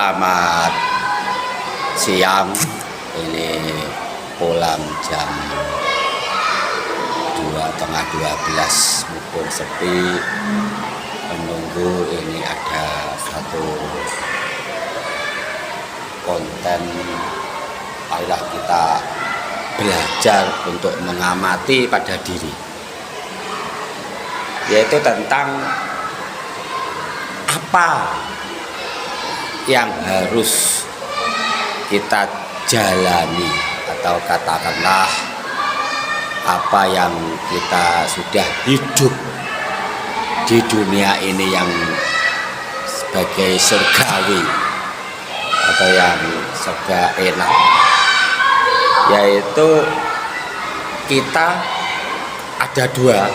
Selamat siang. Ini pulang jam 11:30, mumpung sepi, menunggu ini ada satu konten. Marilah kita belajar untuk mengamati pada diri, yaitu tentang apa yang harus kita jalani, atau katakanlah apa yang kita sudah hidup di dunia ini yang sebagai surgawi atau yang serba enak, yaitu kita ada dua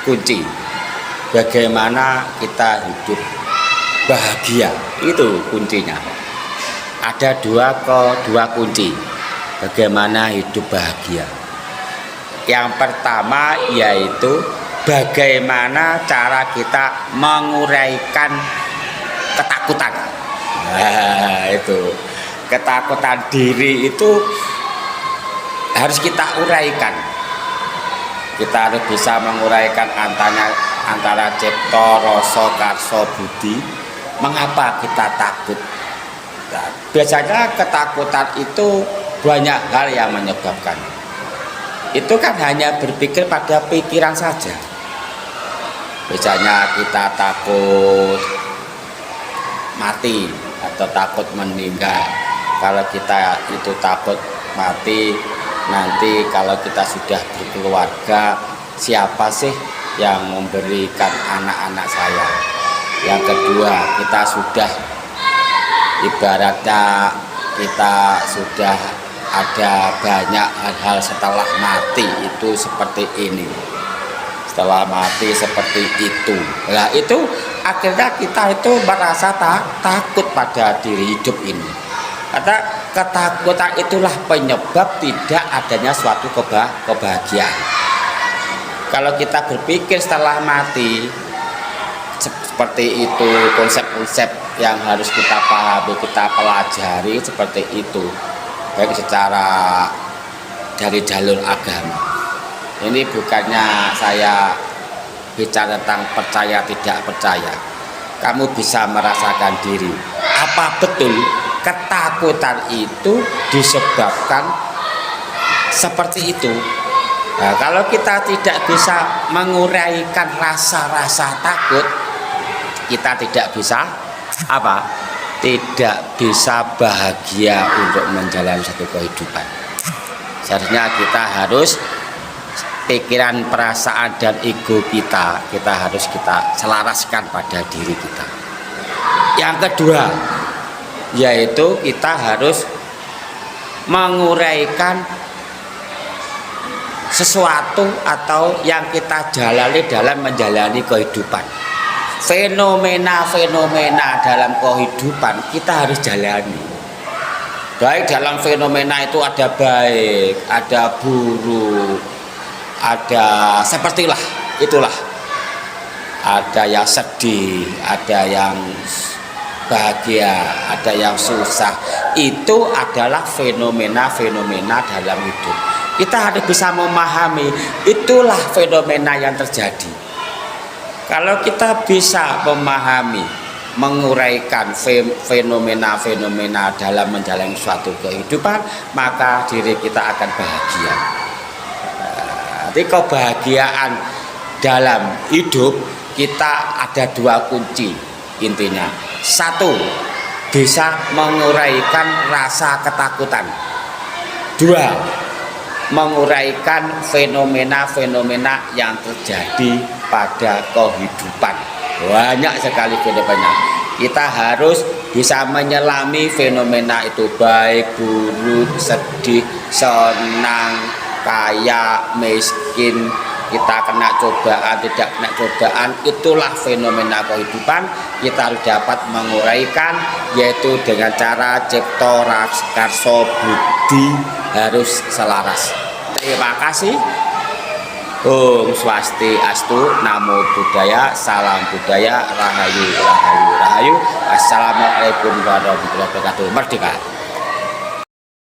kunci bagaimana kita hidup bahagia. Itu kuncinya. Ada dua kunci bagaimana hidup bahagia. Yang pertama yaitu bagaimana cara kita menguraikan ketakutan. Nah, itu ketakutan diri itu harus kita uraikan. Kita harus bisa menguraikan antara cipta, rasa, karsa, budi. Mengapa kita takut? Nah, biasanya ketakutan itu banyak hal yang menyebabkan. Itu kan hanya berpikir pada pikiran saja. Biasanya kita takut mati atau takut meninggal. Kalau kita itu takut mati, nanti kalau kita sudah berkeluarga, siapa sih yang memberikan anak-anak saya? Yang kedua, kita sudah ibaratnya kita sudah ada banyak hal-hal setelah mati itu seperti ini, setelah mati seperti itu. Nah, itu akhirnya kita itu merasa takut pada diri hidup ini. Karena ketakutan itulah penyebab tidak adanya suatu kebahagiaan. Kalau kita berpikir setelah mati seperti itu, konsep-konsep yang harus kita pahami, kita pelajari seperti itu, baik secara dari jalur agama. Ini bukannya saya bicara tentang percaya tidak percaya. Kamu bisa merasakan diri, apa betul ketakutan itu disebabkan seperti itu. Nah, kalau kita tidak bisa menguraikan rasa-rasa takut, kita tidak bisa apa? Tidak bisa bahagia untuk menjalani satu kehidupan. Seharusnya kita harus pikiran, perasaan, dan ego kita harus kita selaraskan pada diri kita. Yang kedua, yaitu kita harus menguraikan sesuatu atau yang kita jalani dalam menjalani kehidupan. Fenomena-fenomena dalam kehidupan kita harus jalani. Baik dalam fenomena itu ada baik, ada buruk, ada sepertilah itulah. Ada yang sedih, ada yang bahagia, ada yang susah. Itu adalah fenomena-fenomena dalam hidup. Kita harus bisa memahami itulah fenomena yang terjadi. Kalau kita bisa memahami, menguraikan fenomena-fenomena dalam menjalani suatu kehidupan, maka diri kita akan bahagia. Jadi kebahagiaan dalam hidup kita ada dua kunci intinya. Satu, bisa menguraikan rasa ketakutan. Dua, menguraikan fenomena-fenomena yang terjadi pada kehidupan. Banyak sekali fenomena. Kita harus bisa menyelami fenomena itu, baik, buruk, sedih, senang, kaya, miskin, kita kena cobaan, tidak kena cobaan, itulah fenomena kehidupan. Kita harus dapat menguraikan, yaitu dengan cara cipta, karsa, budi harus selaras. Terima kasih. Om Swastiastu, Namo Buddhaya, Salam Budaya, Rahayu, Rahayu, Rahayu. Assalamualaikum warahmatullahi wabarakatuh. Merdeka.